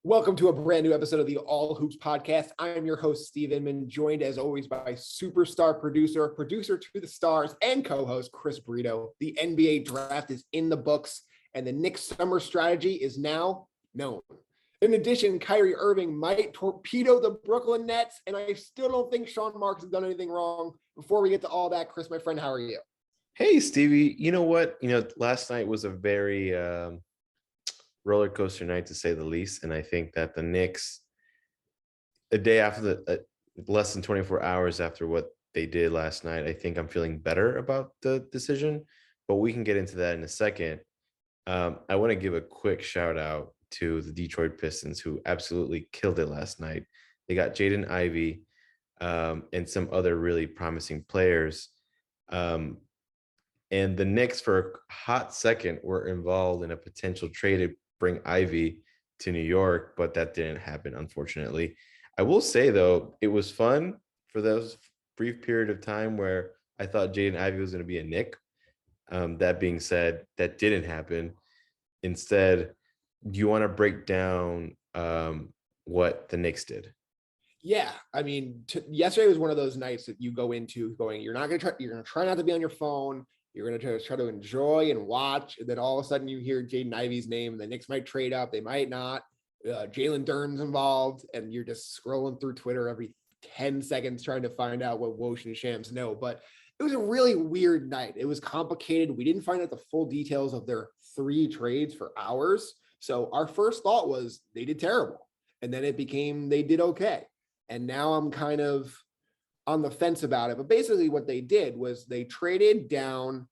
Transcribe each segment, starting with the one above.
Welcome to a brand new episode of the All Hoops Podcast. I am your host, Steve Inman, joined as always by superstar producer to the stars, and co-host Chris Brito. The NBA draft is in the books, and the Knicks' summer strategy is now known. In addition, Kyrie Irving might torpedo the Brooklyn Nets, and I still don't think Sean Marks has done anything wrong. Before we get to all that, Chris, my friend, how are you? Hey, Stevie. You know what? Last night was a very roller coaster night, to say the least. And I think that the Knicks, a day after less than 24 hours after what they did last night, I think I'm feeling better about the decision. But we can get into that in a second. I want to give a quick shout out to the Detroit Pistons, who absolutely killed it last night. They got Jaden Ivey and some other really promising players. And the Knicks, for a hot second, were involved in a potential trade to bring Ivy to New York, but that didn't happen, unfortunately. I will say, though, it was fun for those brief period of time where I thought Jaden Ivey was going to be a Knick. That being said, that didn't happen. Instead, do you want to break down what the Knicks did? Yeah, I mean, yesterday was one of those nights that you go into going, you're going to try not to be on your phone. You're going to try to enjoy and watch. And then all of a sudden you hear Jaden Ivey's name, and the Knicks might trade up. They might not. Jalen Duran's involved, and you're just scrolling through Twitter every 10 seconds trying to find out what Woj and Shams know. But it was a really weird night. It was complicated. We didn't find out the full details of their 3 trades for hours. So our first thought was they did terrible. And then it became they did okay. And now I'm kind of on the fence about it. But basically what they did was they traded out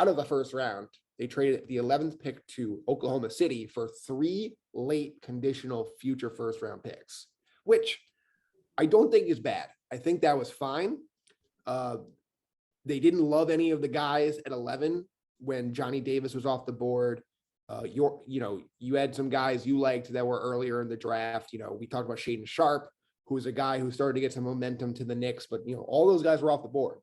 of the first round. They traded the 11th pick to Oklahoma City for 3 late conditional future first round picks, which I don't think is bad. I think that was fine. They didn't love any of the guys at 11 when Johnny Davis was off the board. You had some guys you liked that were earlier in the draft. We talked about Shaedon Sharpe, who's a guy who started to get some momentum to the Knicks, but all those guys were off the board.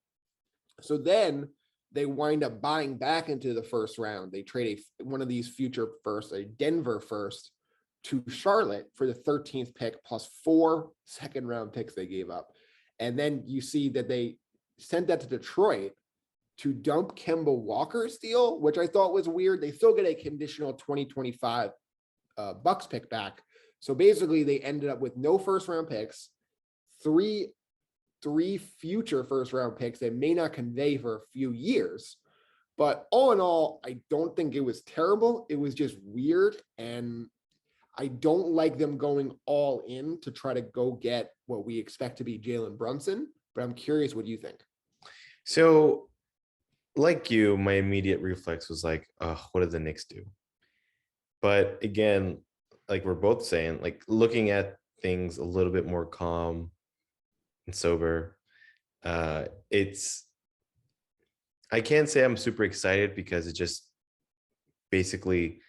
So then they wind up buying back into the first round. They trade one of these future firsts, a Denver first, to Charlotte for the 13th pick plus 4 second-round picks they gave up. And then you see that they sent that to Detroit to dump Kemba Walker's deal, which I thought was weird. They still get a conditional 2025 Bucks pick back. So basically they ended up with no first-round picks, three future first-round picks that may not convey for a few years. But all in all, I don't think it was terrible. It was just weird, and I don't like them going all in to try to go get what we expect to be Jalen Brunson, but I'm curious what you think. So, like you, my immediate reflex was like, what did the Knicks do? But again, like we're both saying, like looking at things a little bit more calm and sober, I can't say I'm super excited because it just basically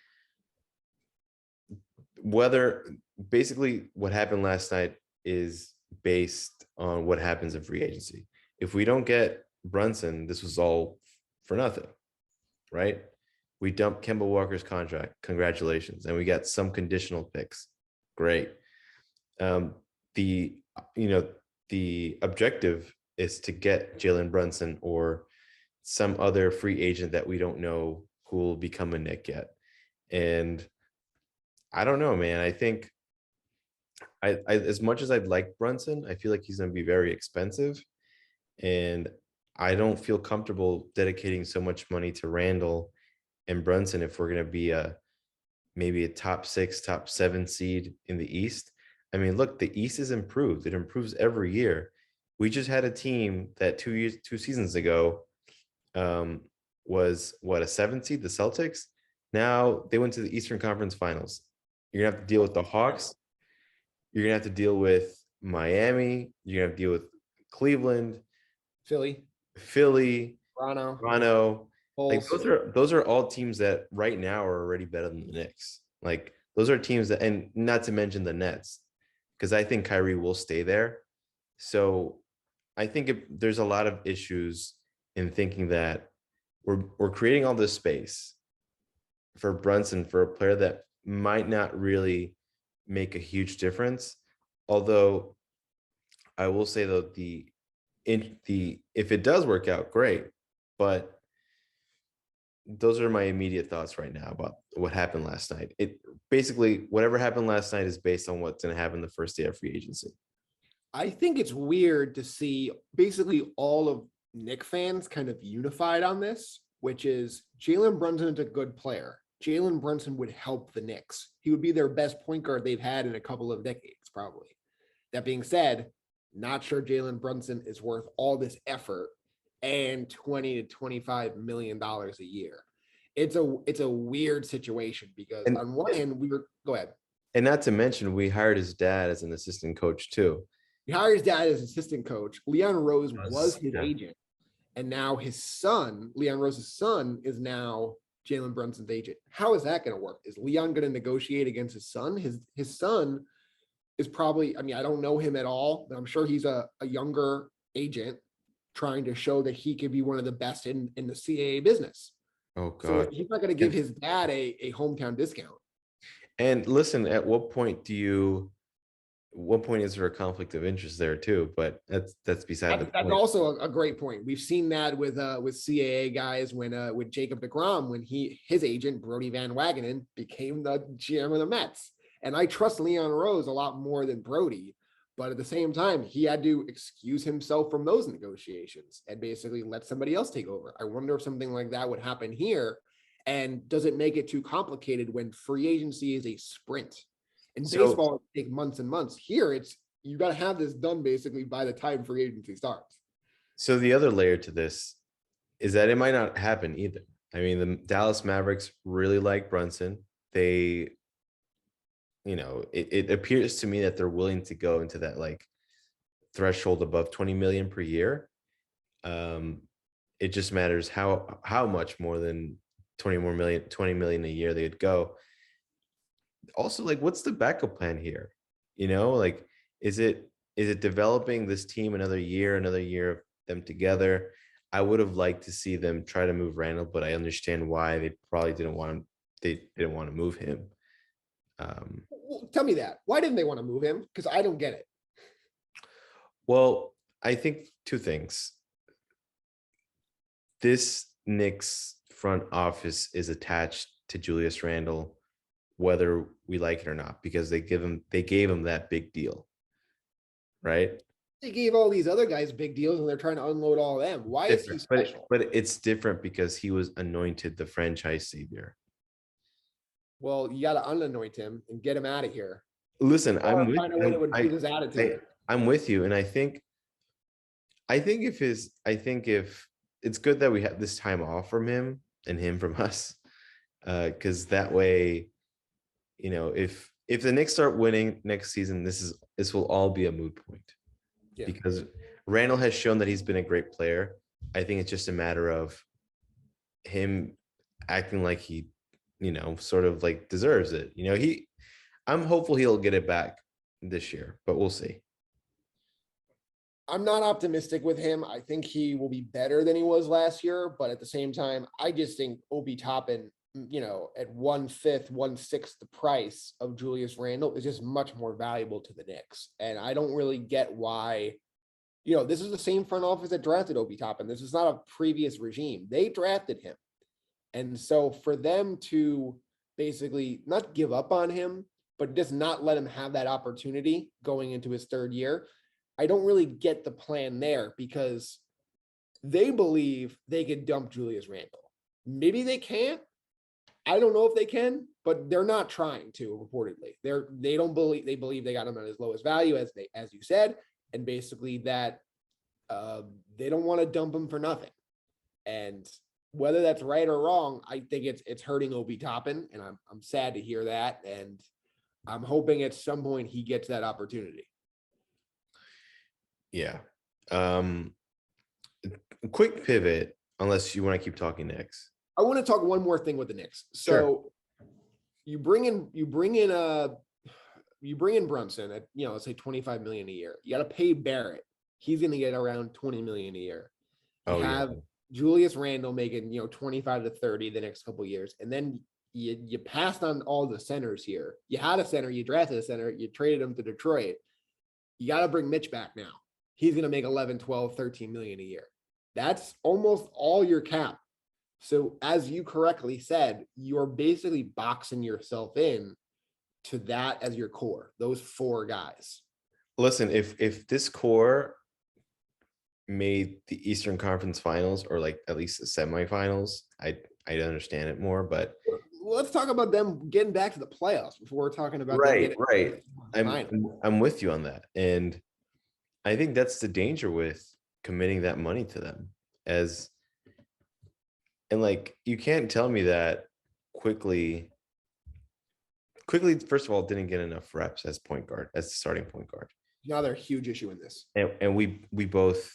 what happened last night is based on what happens in free agency. If we don't get Brunson, this was all for nothing, right? We dumped Kemba Walker's contract. Congratulations. And we got some conditional picks. Great. The objective is to get Jalen Brunson or some other free agent that we don't know who will become a Knick yet. And I don't know, man. I think I as much as I'd like Brunson, I feel like he's going to be very expensive. And I don't feel comfortable dedicating so much money to Randall and Brunson if we're going to be maybe a top 6, top 7 seed in the East. I mean, look, the East is improved. It improves every year. We just had a team that 2 seasons ago was a 7th seed, the Celtics. Now they went to the Eastern Conference Finals. You're going to have to deal with the Hawks. You're going to have to deal with Miami. You're going to have to deal with Cleveland, Philly, Toronto. Like those are all teams that right now are already better than the Knicks. Like those are teams that, and not to mention the Nets, because I think Kyrie will stay there. So I think there's a lot of issues in thinking that we're creating all this space for Brunson, for a player that might not really make a huge difference. Although I will say though, if it does work out, great. But those are my immediate thoughts right now about what happened last night. It basically, whatever happened last night is based on what's going to happen the first day of free agency. I think it's weird to see basically all of Knick fans kind of unified on this, which is Jalen Brunson is a good player. Jalen Brunson would help the Knicks. He would be their best point guard they've had in a couple of decades, probably. That being said, not sure Jalen Brunson is worth all this effort and $20 to $25 million a year. It's a weird situation because And, on one hand, go ahead. and not to mention, we hired his dad as an assistant coach too. He hired his dad as assistant coach. Leon Rose was his Yeah. agent. And now his son, Leon Rose's son, is now Jalen Brunson's agent. How is that going to work? Is Leon going to negotiate against his son? His son is probably, I mean, I don't know him at all, but I'm sure he's a younger agent trying to show that he could be one of the best in the CAA business. Oh God. So he's not going to give his dad a hometown discount. And listen, at what point is there a conflict of interest there too? But that's beside the point. That's also a great point. We've seen that with CAA guys when with Jacob deGrom, when his agent Brody Van Wagenen became the GM of the Mets. And I trust Leon Rose a lot more than Brody, but at the same time, he had to excuse himself from those negotiations and basically let somebody else take over. I wonder if something like that would happen here. And does it make it too complicated when free agency is a sprint? In baseball, it takes months and months. Here, you got to have this done basically by the time free agency starts. So the other layer to this is that it might not happen either. I mean, the Dallas Mavericks really like Brunson. They, it appears to me that they're willing to go into that like threshold above 20 million per year. It just matters how much more than 20 million a year they'd go. Also, like, what's the backup plan here? Like, is it developing this team another year of them together? I would have liked to see them try to move Randall, but I understand why they probably didn't want to move him. Well, tell me that. Why didn't they want to move him? Because I don't get it. Well, I think two things. This Knicks front office is attached to Julius Randle, whether we like it or not, because they gave him that big deal, right? They gave all these other guys big deals and they're trying to unload all of them. Why is he special? But it's different because he was anointed the franchise savior. Well, you got to unanoint him and get him out of here. Listen, I'm with you, and I think if it's good that we have this time off from him and him from us, because that way, if the Knicks start winning next season, this will all be a moot point. Yeah. Because Randall has shown that he's been a great player. I think it's just a matter of him acting like he, sort of like deserves it. I'm hopeful he'll get it back this year, but we'll see. I'm not optimistic with him. I think he will be better than he was last year, but at the same time, I just think Obi Toppin, at 1/5, 1/6 the price of Julius Randle is just much more valuable to the Knicks. And I don't really get why, this is the same front office that drafted Obi Toppin. This is not a previous regime. They drafted him. And so for them to basically not give up on him, but just not let him have that opportunity going into his third year, I don't really get the plan there because they believe they could dump Julius Randle. Maybe they can't. I don't know if they can, but they're not trying to, reportedly. They believe they got him at his lowest value, as you said, and basically that they don't want to dump him for nothing. And whether that's right or wrong, I think it's hurting Obi Toppin, and I'm sad to hear that. And I'm hoping at some point he gets that opportunity. Yeah. Quick pivot, unless you want to keep talking Knicks. I want to talk one more thing with the Knicks. So sure. you bring in Brunson at, let's say $25 million a year. You got to pay Barrett. He's going to get around $20 million a year. You have Julius Randle making, 25 to 30 the next couple of years. And then you passed on all the centers here. You had a center, you drafted a center, you traded him to Detroit. You got to bring Mitch back now. He's going to make 11, 12, 13 million a year. That's almost all your cap. So as you correctly said, you're basically boxing yourself in to that as your core, those four guys. Listen, if this core made the Eastern Conference Finals or like at least the semifinals, I'd understand it more. But let's talk about them getting back to the playoffs before we're talking about right. I'm I'm with you on that, and I think that's the danger with committing that money to them. And like, you can't tell me that quickly. First of all, didn't get enough reps as point guard, as the starting point guard. Another huge issue in this. And we both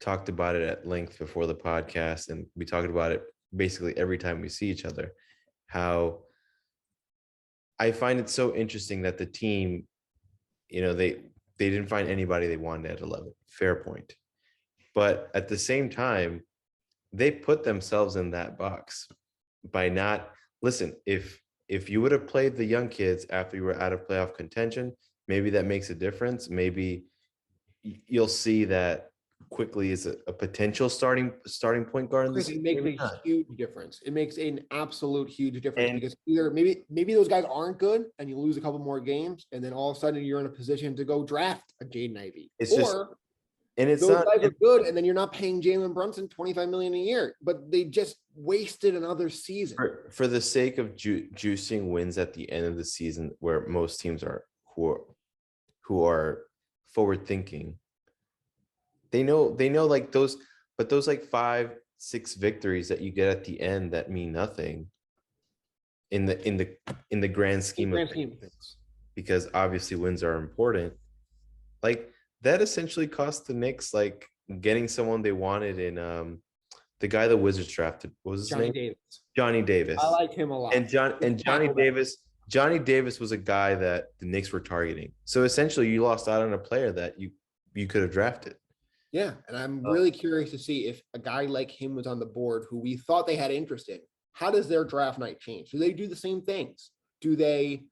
talked about it at length before the podcast, and we talked about it basically every time we see each other, how I find it so interesting that the team, they didn't find anybody they wanted at 11. Fair point. But at the same time, they put themselves in that box by not listen. If you would have played the young kids after you were out of playoff contention, maybe that makes a difference. Maybe you'll see that quickly is a potential starting point guard. It makes a huge difference. It makes an absolute huge difference because either maybe those guys aren't good and you lose a couple more games, and then all of a sudden you're in a position to go draft a Jaden Ivey. Those guys are good, and then you're not paying Jalen Brunson $25 million a year, but they just wasted another season. For the sake of juicing wins at the end of the season, where most teams are who are forward thinking. They know like those like 5-6 victories that you get at the end that mean nothing in the grand scheme of things, because obviously wins are important. Like, that essentially cost the Knicks like getting someone they wanted in the guy the Wizards drafted. What was his name? Johnny Davis. I like him a lot. And Johnny Davis was a guy that the Knicks were targeting. So essentially you lost out on a player that you could have drafted. Yeah, and I'm really curious to see if a guy like him was on the board who we thought they had interest in. How does their draft night change? Do they do the same things? Do they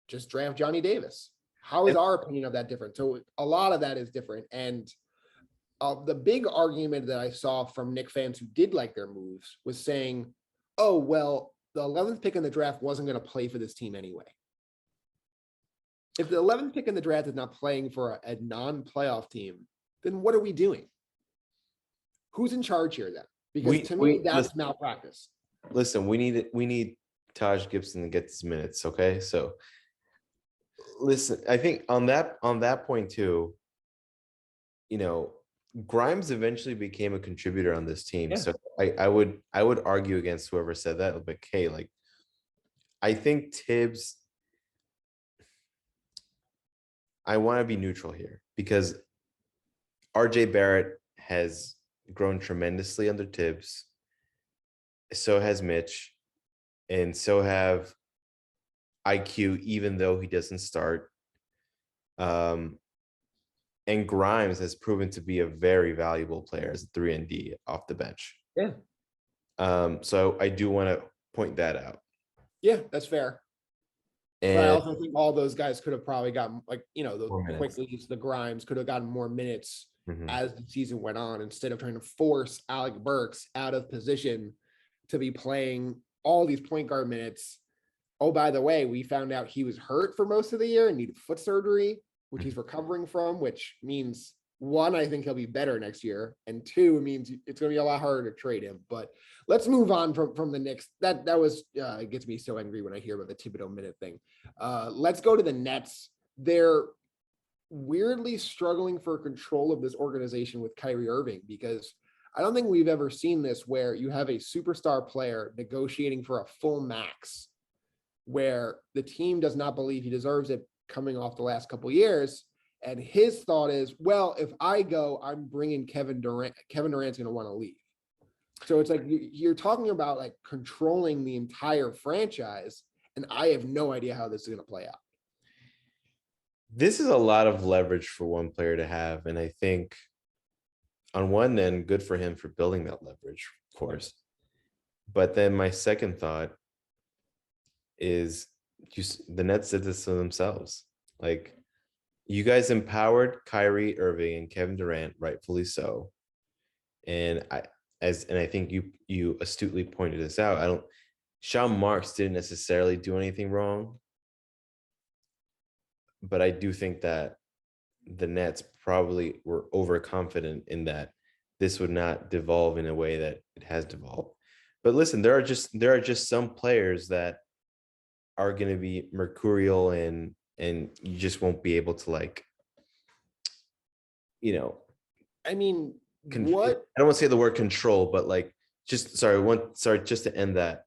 just draft Johnny Davis? How is our opinion of that different? So a lot of that is different. And the big argument that I saw from Knicks fans who did like their moves was saying, oh, well, the 11th pick in the draft wasn't going to play for this team anyway. If the 11th pick in the draft is not playing for a non-playoff team, then what are we doing? Who's in charge here then? Because to me, that's malpractice. Listen, we need Taj Gibson to get his minutes, okay? So listen, I think on that point too, Grimes eventually became a contributor on this team. Yeah. So I would argue against whoever said that. But hey, like, I think Tibbs, I want to be neutral here because RJ Barrett has grown tremendously under Tibbs. So has Mitch, and so have IQ, even though he doesn't start. And Grimes has proven to be a very valuable player as a 3-and-D off the bench. Yeah. So I do want to point that out. Yeah, that's fair. And but I also think all those guys could have probably gotten, like, those Quickleys, the Grimes could have gotten more minutes as the season went on, instead of trying to force Alec Burks out of position to be playing all these point guard minutes. Oh, by the way, we found out he was hurt for most of the year and needed foot surgery, which he's recovering from, which means, one, I think he'll be better next year, and two, it means it's going to be a lot harder to trade him. But let's move on from the Knicks. That was it gets me so angry when I hear about the Thibodeau minute thing. Let's go to the Nets. They're weirdly struggling for control of this organization with Kyrie Irving, because I don't think we've ever seen this where you have a superstar player negotiating for a full max, where the team does not believe he deserves it coming off the last couple of years. And his thought is, well, if I go, I'm bringing Kevin Durant. Kevin Durant's going to want to leave. So it's like you're talking about like controlling the entire franchise, and I have no idea how this is going to play out. This is a lot of leverage for one player to have, and I think on one end, good for him for building that leverage, of course. But then my second thought is just the Nets did this to themselves. Like, you guys empowered Kyrie Irving and Kevin Durant, rightfully so. And I think you astutely pointed this out. Sean Marks didn't necessarily do anything wrong, but I do think that the Nets probably were overconfident in that this would not devolve in a way that it has devolved. But listen, there are just some players that are going to be mercurial, and you just won't be able to, like, you know, I mean, I what? don't want to say the word control, but like, just just to end that.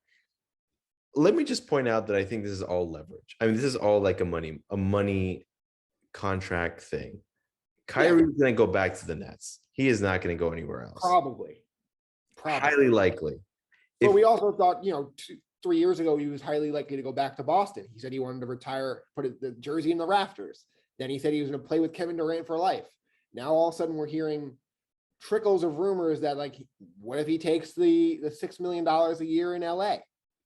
Let me just point out that I think this is all leverage. I mean, this is all like a money contract thing. Kyrie's going to go back to the Nets. He is not going to go anywhere else. Probably. Highly likely. But we also thought, 3 years ago, he was highly likely to go back to Boston. He said he wanted to retire, put the jersey in the rafters. Then he said he was going to play with Kevin Durant for life. Now, all of a sudden, we're hearing trickles of rumors that, like, what if he takes the $6 million a year in LA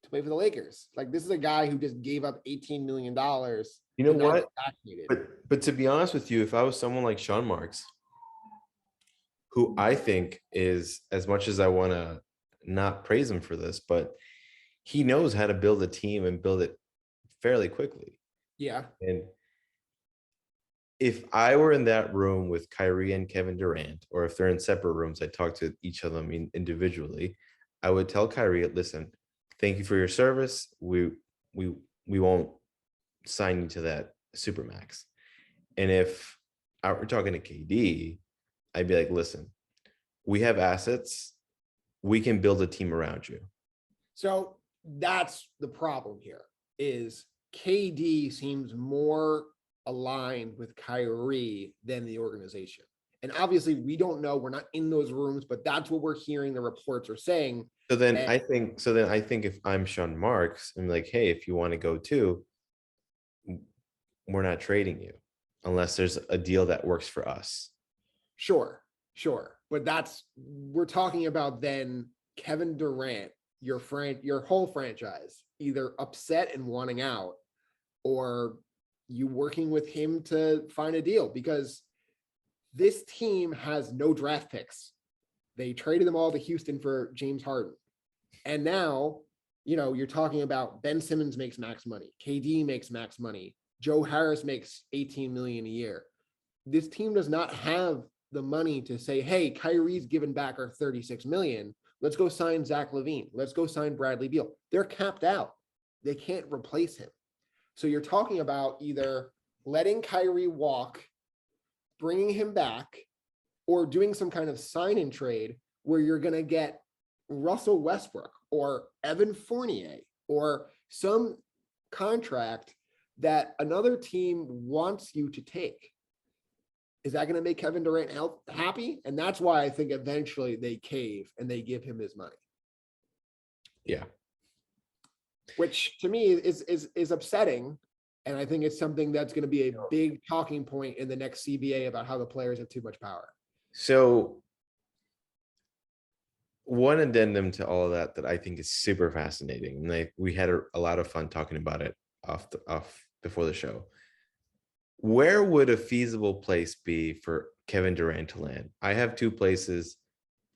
to play for the Lakers? Like, this is a guy who just gave up $18 million. You know what? But to be honest with you, if I was someone like Sean Marks, who I think is, as much as I want to not praise him for this, but he knows how to build a team and build it fairly quickly. Yeah. And if I were in that room with Kyrie and Kevin Durant, or if they're in separate rooms, I talk to each of them individually, I would tell Kyrie, listen, thank you for your service. We won't sign you to that supermax. And if I were talking to KD, I'd be like, listen, we have assets. We can build a team around you. So that's the problem here, is KD seems more aligned with Kyrie than the organization. And obviously we don't know, we're not in those rooms, but that's what we're hearing the reports are saying. So then I think if I'm Sean Marks, I'm like, hey, if you want to go too, we're not trading you unless there's a deal that works for us. Sure. But we're talking about then Kevin Durant, your whole franchise, either upset and wanting out, or you working with him to find a deal, because this team has no draft picks. They traded them all to Houston for James Harden. And now, you're talking about Ben Simmons makes max money. KD makes max money. Joe Harris makes $18 million a year. This team does not have the money to say, hey, Kyrie's given back our $36 million. Let's go sign Zach LaVine. Let's go sign Bradley Beal. They're capped out. They can't replace him. So you're talking about either letting Kyrie walk, bringing him back, or doing some kind of sign and trade where you're going to get Russell Westbrook or Evan Fournier or some contract that another team wants you to take. Is that going to make Kevin Durant happy? And that's why I think eventually they cave and they give him his money. Yeah. Which to me is upsetting. And I think it's something that's going to be a big talking point in the next CBA about how the players have too much power. So one addendum to all of that I think is super fascinating, and we had a lot of fun talking about it off before the show. Where would a feasible place be for Kevin Durant to land? I have two places,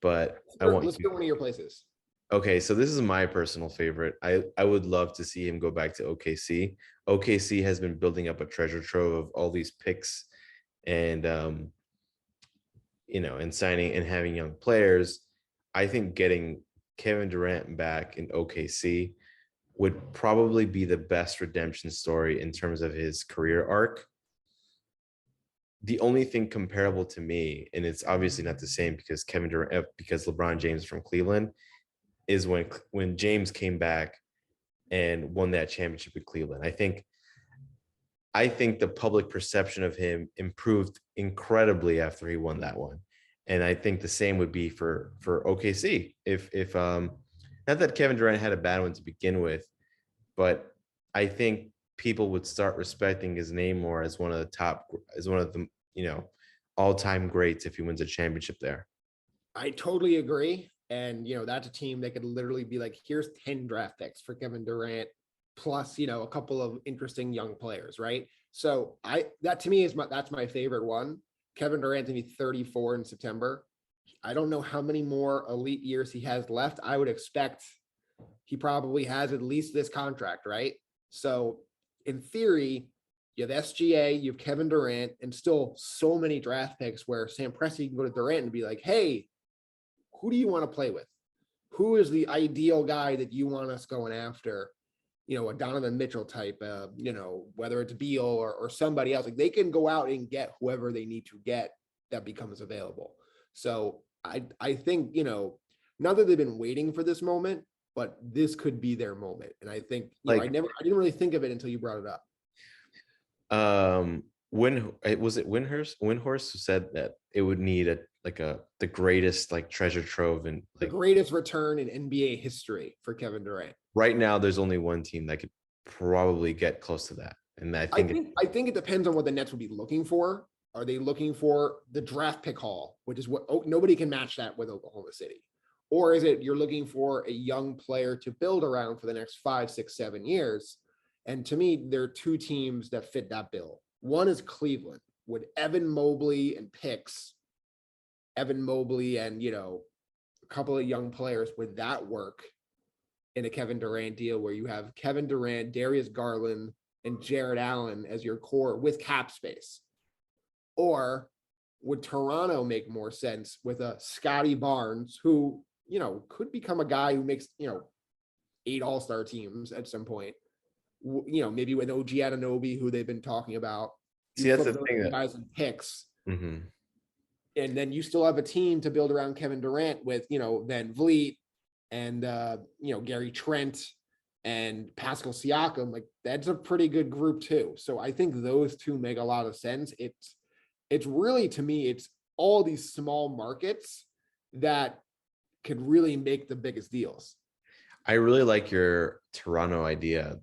but let's go one of your places. Okay, so this is my personal favorite. I would love to see him go back to OKC. OKC has been building up a treasure trove of all these picks and and signing and having young players. I think getting Kevin Durant back in OKC would probably be the best redemption story in terms of his career arc. The only thing comparable to me, and it's obviously not the same because because LeBron James is from Cleveland, is when James came back and won that championship with Cleveland. I think the public perception of him improved incredibly after he won that one. And I think the same would be for OKC. If not that Kevin Durant had a bad one to begin with, but I think people would start respecting his name more as one of the all-time greats if he wins a championship there. I totally agree. And, that's a team that could literally be like, here's 10 draft picks for Kevin Durant. plus, a couple of interesting young players, right? So that to me that's my favorite one. Kevin Durant to be 34 in September. I don't know how many more elite years he has left. I would expect he probably has at least this contract, right? So in theory, you have SGA, you have Kevin Durant, and still so many draft picks where Sam Presti can go to Durant and be like, hey, who do you want to play with? Who is the ideal guy that you want us going after? A Donovan Mitchell type, whether it's Beal or somebody else, like they can go out and get whoever they need to get that becomes available. So I think, not that they've been waiting for this moment, but this could be their moment. And I think, I didn't really think of it until you brought it up. When was it Windhorst who said that it would need the greatest treasure trove and the greatest return in NBA history for Kevin Durant. Right now, there's only one team that could probably get close to that, and I think it depends on what the Nets would be looking for. Are they looking for the draft pick haul, which is what nobody can match that with Oklahoma City, or is it you're looking for a young player to build around for the next 5, 6, 7 years? And to me, there are two teams that fit that bill. One is Cleveland with Evan Mobley and picks. Evan Mobley and, a couple of young players. Would that work in a Kevin Durant deal where you have Kevin Durant, Darius Garland, and Jared Allen as your core with cap space? Or would Toronto make more sense with a Scotty Barnes who, could become a guy who makes, 8 all-star teams at some point? Maybe with OG Anunoby, who they've been talking about. See, that's the thing. Guys and picks. Mm-hmm. And then you still have a team to build around Kevin Durant with, Van Vliet and, Gary Trent and Pascal Siakam. Like, that's a pretty good group too. So I think those two make a lot of sense. It's really, to me, it's all these small markets that could really make the biggest deals. I really like your Toronto idea.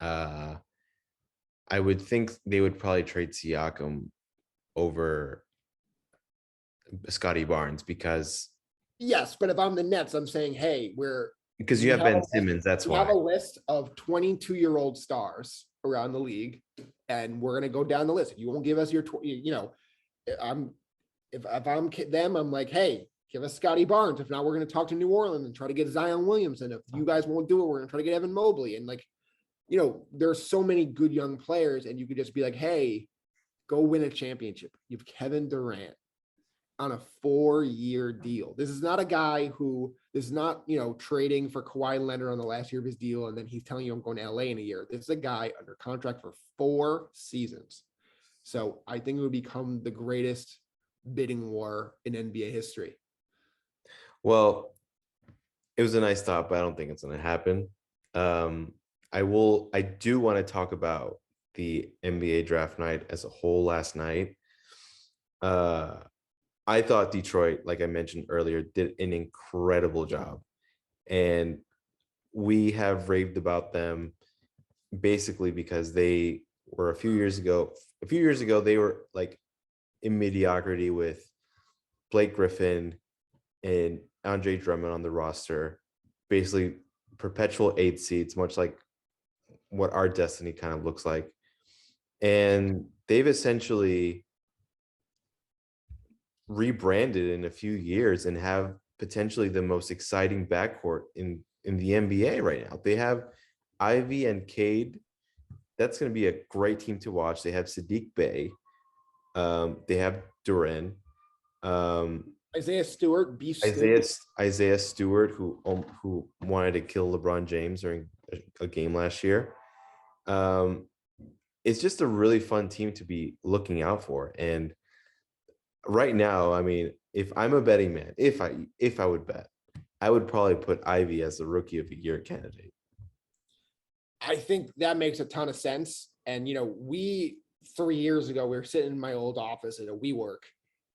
I would think they would probably trade Siakam over Scotty Barnes because yes, but if I'm the Nets, I'm saying, hey, because you have Ben Simmons. That's why we have a list of 22-year-old stars around the league, and we're gonna go down the list. If you won't give us your, if I'm them, I'm like, hey, give us Scotty Barnes. If not, we're gonna talk to New Orleans and try to get Zion Williamson. If you guys won't do it, we're gonna try to get Evan Mobley. And there's so many good young players, and you could just be like, hey, go win a championship. You have Kevin Durant on a 4-year deal. This is not a guy who is not, trading for Kawhi Leonard on the last year of his deal, and then he's telling you I'm going to LA in a year. This is a guy under contract for 4 seasons. So I think it would become the greatest bidding war in NBA history. Well, it was a nice thought, but I don't think it's going to happen. I do want to talk about the NBA draft night as a whole last night. I thought Detroit, like I mentioned earlier, did an incredible job. And we have raved about them basically because they were a few years ago, they were like in mediocrity with Blake Griffin and Andre Drummond on the roster, basically perpetual 8 seeds, much like what our destiny kind of looks like. And they've essentially rebranded in a few years and have potentially the most exciting backcourt in the NBA right now. They have Ivy and Cade. That's going to be a great team to watch. They have Sadiq Bey. They have Durant. Isaiah Stewart, Isaiah Stewart, who wanted to kill LeBron James during a game last year. It's just a really fun team to be looking out for. And right now, I mean, if I'm a betting man, if I would bet, I would probably put Ivy as the Rookie of the Year candidate. I think that makes a ton of sense. And, 3 years ago, we were sitting in my old office at a WeWork,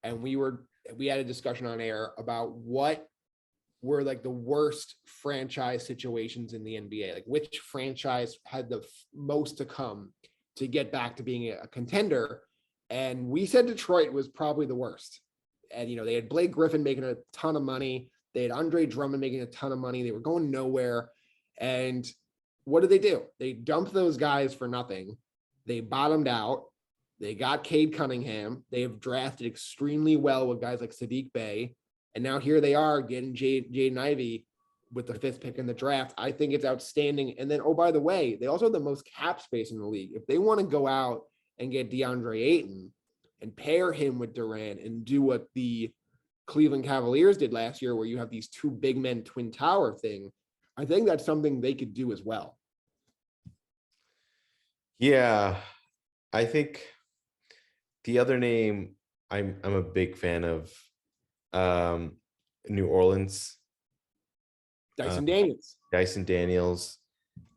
and we had a discussion on air about what were like the worst franchise situations in the NBA, like which franchise had the most to come to get back to being a contender. And we said Detroit was probably the worst. And, they had Blake Griffin making a ton of money. They had Andre Drummond making a ton of money. They were going nowhere. And what did they do? They dumped those guys for nothing. They bottomed out. They got Cade Cunningham. They have drafted extremely well with guys like Sadiq Bey. And now here they are getting Jaden Ivey with the 5th pick in the draft. I think it's outstanding. And then, oh, by the way, they also have the most cap space in the league. If they want to go out and get DeAndre Ayton and pair him with Durant and do what the Cleveland Cavaliers did last year, where you have these 2 big men twin tower thing, I think that's something they could do as well. Yeah, I think the other name I'm a big fan of, New Orleans. Dyson Daniels. Dyson Daniels.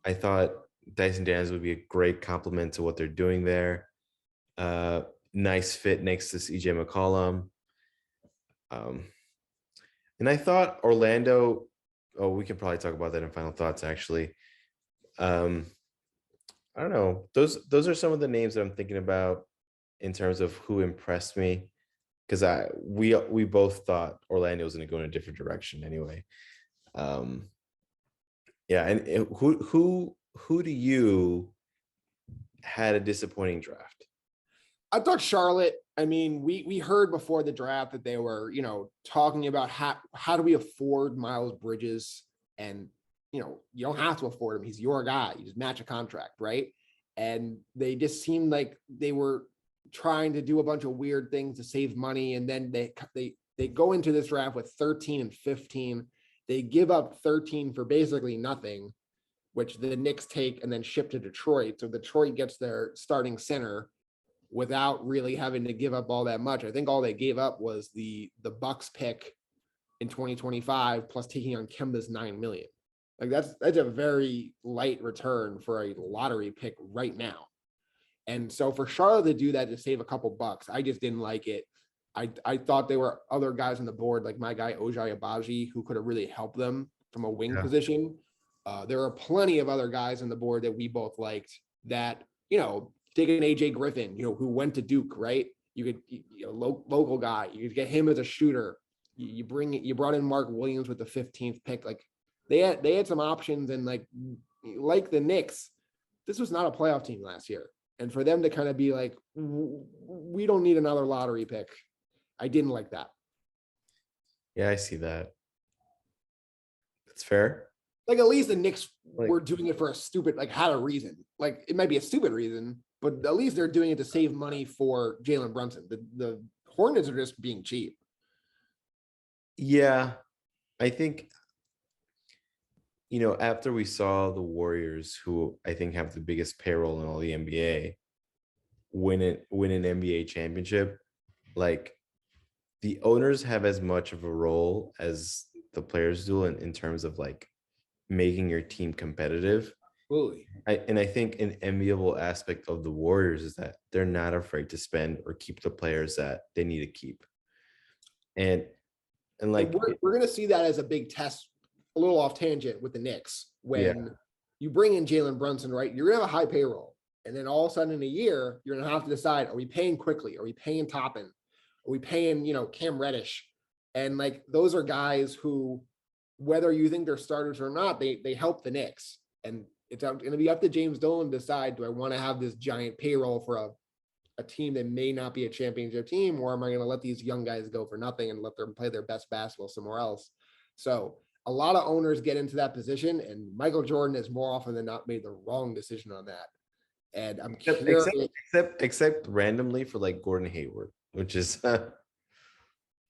I thought Dyson Daniels would be a great complement to what they're doing there. Nice fit next to CJ McCollum. And I thought Orlando, we can probably talk about that in final thoughts, actually. I don't know. Those are some of the names that I'm thinking about in terms of who impressed me, because we both thought Orlando was going to go in a different direction anyway. Yeah, and who do you had a disappointing draft? I thought Charlotte. I mean, we heard before the draft that they were, talking about how do we afford Miles Bridges, and you don't have to afford him. He's your guy. You just match a contract, right? And they just seemed like they were trying to do a bunch of weird things to save money, and then they go into this draft with 13 and 15. They give up 13 for basically nothing, which the Knicks take and then ship to Detroit. So Detroit gets their starting center without really having to give up all that much. I think all they gave up was the Bucks pick in 2025 plus taking on Kemba's $9 million. Like that's a very light return for a lottery pick right now. And so for Charlotte to do that to save a couple bucks, I just didn't like it. I thought there were other guys on the board, like my guy Ojai Abaji, who could have really helped them from a wing position. There are plenty of other guys on the board that we both liked that, take an AJ Griffin, who went to Duke, right? You could, local guy, you could get him as a shooter. You brought in Mark Williams with the 15th pick. Like they had some options, and like the Knicks, this was not a playoff team last year. And for them to kind of be like, we don't need another lottery pick, I didn't like that. Yeah, I see that. That's fair. Like at least the Knicks were doing it for a stupid, had a reason. Like it might be a stupid reason, but at least they're doing it to save money for Jalen Brunson. The Hornets are just being cheap. Yeah, I think, after we saw the Warriors, who I think have the biggest payroll in all the NBA, win an NBA championship, like the owners have as much of a role as the players do in terms of like making your team competitive. Absolutely. I think an enviable aspect of the Warriors is that they're not afraid to spend or keep the players that they need to keep. And like we're going to see that as a big test, a little off tangent with the Knicks, when you bring in Jalen Brunson, right? You're going to have a high payroll. And then all of a sudden in a year, you're going to have to decide, are we paying Quickly? Are we paying Toppin? Are we paying, Cam Reddish? And like, those are guys who, whether you think they're starters or not, they help the Knicks. And it's going to be up to James Dolan to decide, do I want to have this giant payroll for a team that may not be a championship team, or am I going to let these young guys go for nothing and let them play their best basketball somewhere else? So a lot of owners get into that position, and Michael Jordan has more often than not made the wrong decision on that. And I'm curious, except randomly for like Gordon Hayward, which is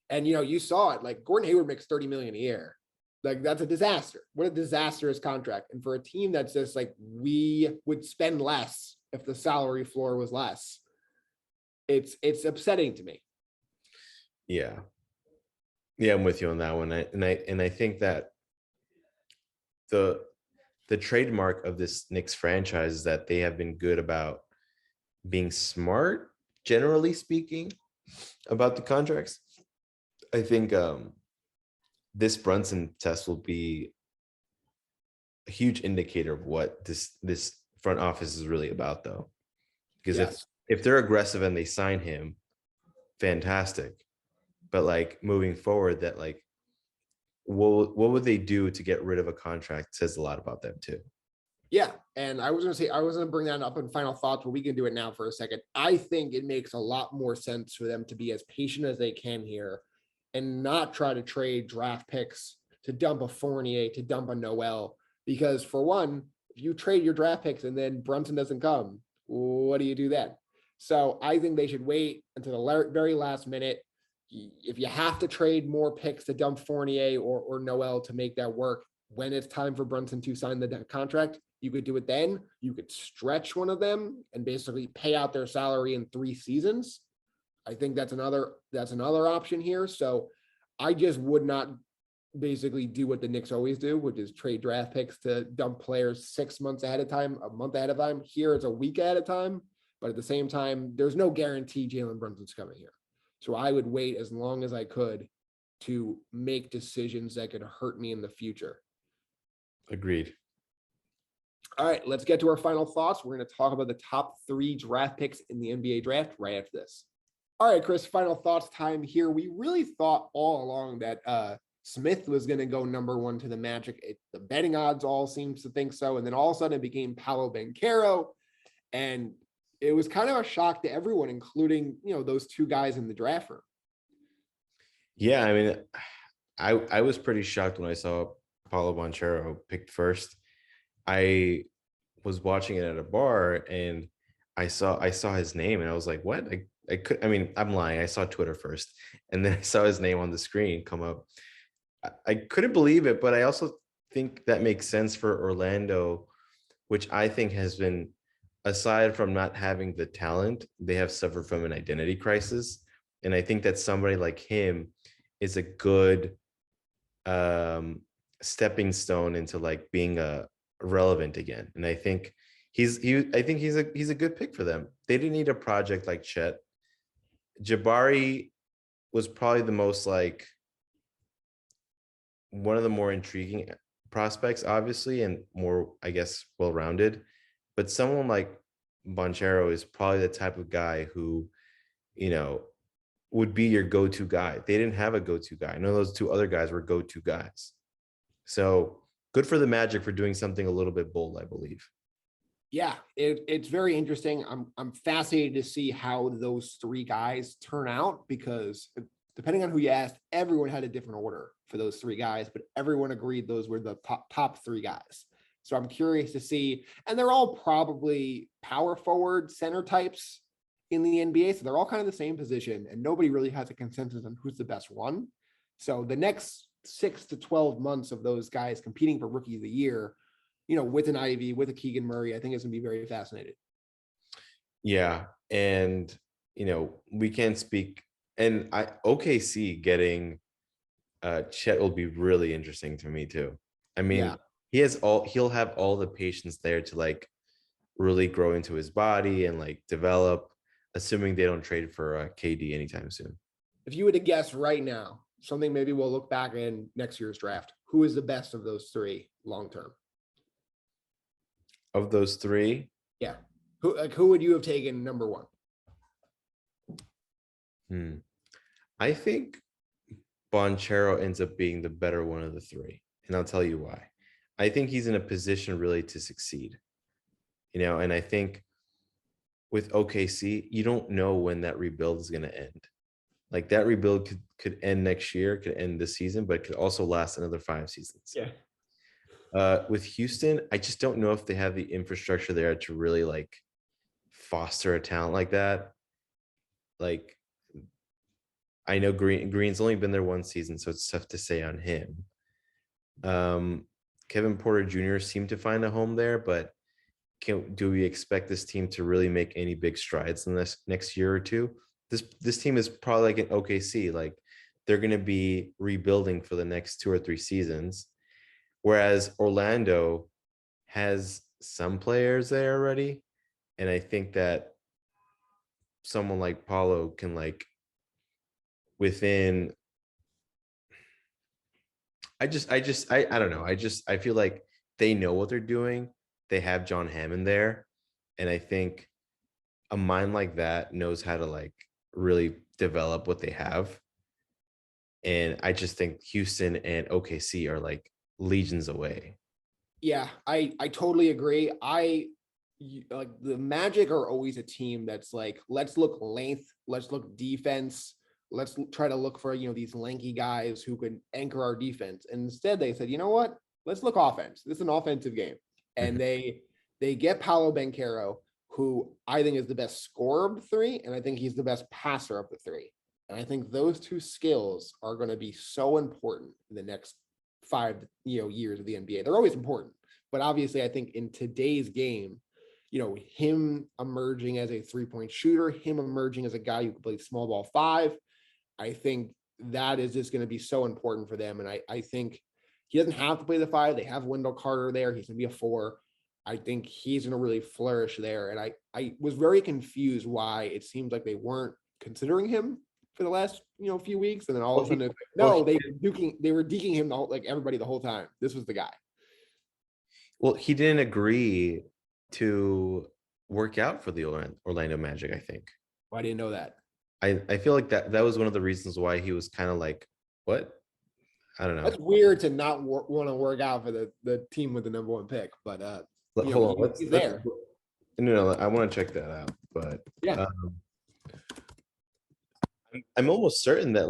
and you saw it, like Gordon Hayward makes $30 million a year. Like that's a disaster. What a disastrous contract. And for a team that's just like, we would spend less if the salary floor was less, it's upsetting to me. Yeah, I'm with you on that one. I think that the trademark of this Knicks franchise is that they have been good about being smart, generally speaking, about the contracts. I think this Brunson test will be a huge indicator of what this front office is really about, though. Because if they're aggressive and they sign him, fantastic. But like moving forward, that like what would they do to get rid of a contract says a lot about them too. Yeah, and I was gonna bring that up in final thoughts, but we can do it now for a second. I think it makes a lot more sense for them to be as patient as they can here and not try to trade draft picks to dump a Fournier, to dump a Noel. Because for one, if you trade your draft picks and then Brunson doesn't come, what do you do then? So I think they should wait until the very last minute. If you have to trade more picks to dump Fournier or Noel to make that work, when it's time for Brunson to sign the contract, you could do it then. You could stretch one of them and basically pay out their salary in 3 seasons. I think that's another option here. So I just would not basically do what the Knicks always do, which is trade draft picks to dump players 6 months ahead of time, a month ahead of time. Here it's a week ahead of time, but at the same time, there's no guarantee Jalen Brunson's coming here. So I would wait as long as I could to make decisions that could hurt me in the future. Agreed. All right, let's get to our final thoughts. We're going to talk about the top 3 draft picks in the NBA draft right after this. All right, Chris, final thoughts time here. We really thought all along that Smith was going to go number 1 to the Magic. The betting odds all seems to think so. And then all of a sudden it became Paolo Banchero. And it was kind of a shock to everyone, including, those 2 guys in the draft room. Yeah, I mean, I was pretty shocked when I saw Paolo Banchero picked first. I was watching it at a bar and I saw his name and I was like, what? I'm lying. I saw Twitter first and then I saw his name on the screen come up. I couldn't believe it, but I also think that makes sense for Orlando, which I think has been, aside from not having the talent, they have suffered from an identity crisis. And I think that somebody like him is a good stepping stone into like being relevant again. And I think he's a good pick for them. They didn't need a project like Chet. Jabari was probably the most like one of the more intriguing prospects, obviously, and more, I guess, well-rounded. But someone like Banchero is probably the type of guy who, would be your go-to guy. They didn't have a go-to guy. None of those 2 other guys were go-to guys. So good for the Magic for doing something a little bit bold, I believe. Yeah, it's very interesting. I'm fascinated to see how those 3 guys turn out because depending on who you asked, everyone had a different order for those 3 guys, but everyone agreed those were the top 3 guys. So I'm curious to see, and they're all probably power forward center types in the NBA. So they're all kind of the same position and nobody really has a consensus on who's the best one. So the next 6 to 12 months of those guys competing for rookie of the year, with an Ivy, with a Keegan Murray, I think it's gonna be very fascinating. Yeah. And, we can't speak, and OKC getting Chet will be really interesting to me too. I mean, yeah. He'll have all the patience there to like really grow into his body and like develop, assuming they don't trade for KD anytime soon. If you were to guess right now, something maybe we'll look back in next year's draft, who is the best of those 3 long-term? Of those 3? Yeah. Who would you have taken number 1? I think Banchero ends up being the better one of the 3. And I'll tell you why. I think he's in a position really to succeed. And I think with OKC, you don't know when that rebuild is going to end. Like that rebuild could end next year, could end this season, but it could also last another 5 seasons. Yeah. With Houston, I just don't know if they have the infrastructure there to really like foster a talent like that. Like, I know Green's only been there 1 season, so it's tough to say on him. Kevin Porter Jr. seemed to find a home there, but do we expect this team to really make any big strides in this next year or 2? This team is probably like an OKC, like they're going to be rebuilding for the next 2 or 3 seasons. Whereas Orlando has some players there already. And I think that someone like Paulo can like within, I don't know. I feel like they know what they're doing. They have John Hammond there. And I think a mind like that knows how to like really develop what they have. And I just think Houston and OKC are like legions away. Yeah, I totally agree. Like the Magic are always a team that's like, let's look length, let's look defense, try to look for these lanky guys who can anchor our defense. And instead, they said, you know what? Let's look offense. This is an offensive game, and they get Paolo Banchero, who I think is the best scorer of the three, and I think he's the best passer of the three. And I think those two skills are going to be so important in the next 5 years of the NBA. They're always important, but obviously, I think in today's game, him emerging as a 3-point shooter, him emerging as a guy who can play small ball 5, I think that is just going to be so important for them. And I think he doesn't have to play the 5. They have Wendell Carter there. He's going to be a 4. I think he's going to really flourish there. And I was very confused why it seemed like they weren't considering him for the last few weeks, and then all of a sudden it's like, they were deking him like everybody the whole time. This was the guy. Well, he didn't agree to work out for the Orlando Magic, I think. Well, I didn't know that. I feel like that was one of the reasons why he was kind of like, what? I don't know. That's weird to not want to work out for the team with the number 1 pick, but hold on, he's there. No, I want to check that out, but yeah. I'm almost certain that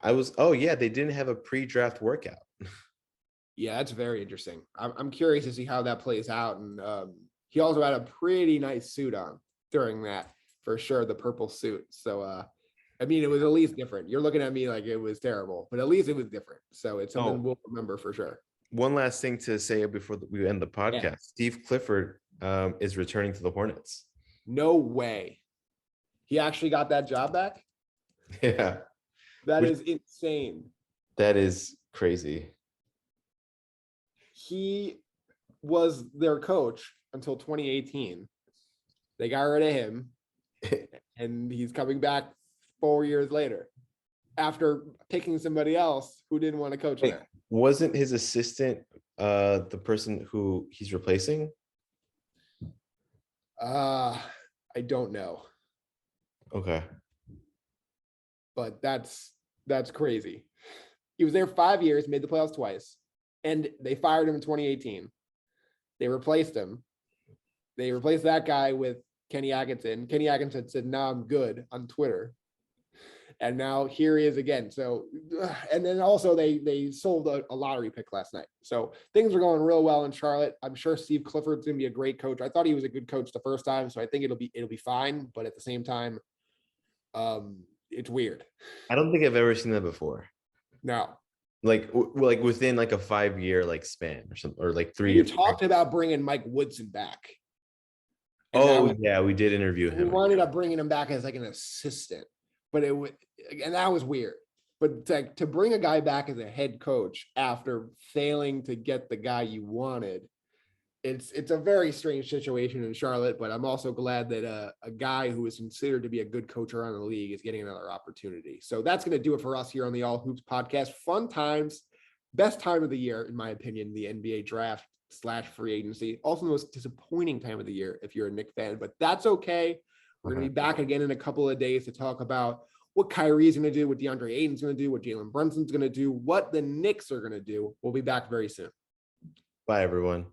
they didn't have a pre-draft workout. Yeah, that's very interesting. I'm curious to see how that plays out. And he also had a pretty nice suit on during that, for sure, the purple suit. So, I mean, it was at least different. You're looking at me like it was terrible, but at least it was different. So it's something we'll remember for sure. One last thing to say before we end the podcast. Yeah. Steve Clifford is returning to the Hornets. No way. He actually got that job back? Yeah. That is insane. That is crazy. He was their coach until 2018. They got rid of him, and he's coming back 4 years later after picking somebody else who didn't want to coach there. Wasn't his assistant the person who he's replacing? I don't know. Okay. But that's crazy. He was there 5 years, made the playoffs twice, and they fired him in 2018. They replaced him. They replaced that guy with Kenny Atkinson. Kenny Atkinson said, "No, I'm good," on Twitter. And now here he is again. So, and then also they sold a lottery pick last night. So things are going real well in Charlotte. I'm sure Steve Clifford's going to be a great coach. I thought he was a good coach the first time, so I think it'll be fine. But at the same time, it's weird. I don't think I've ever seen that before. No. Like within like a 5-year span or something, or like 3 years. We talked about bringing Mike Woodson back. Yeah, we did interview him. We ended up bringing him back as like an assistant, but that was weird. But to bring a guy back as a head coach after failing to get the guy you wanted, it's a very strange situation in Charlotte. But I'm also glad that a guy who is considered to be a good coach around the league is getting another opportunity. So that's going to do it for us here on the All Hoops podcast. Fun times, best time of the year, in my opinion, the NBA draft / free agency. Also the most disappointing time of the year if you're a Knicks fan, but that's okay. We're going to be back again in a couple of days to talk about what Kyrie's going to do, what DeAndre Ayton's going to do, what Jalen Brunson's going to do, what the Knicks are going to do. We'll be back very soon. Bye, everyone.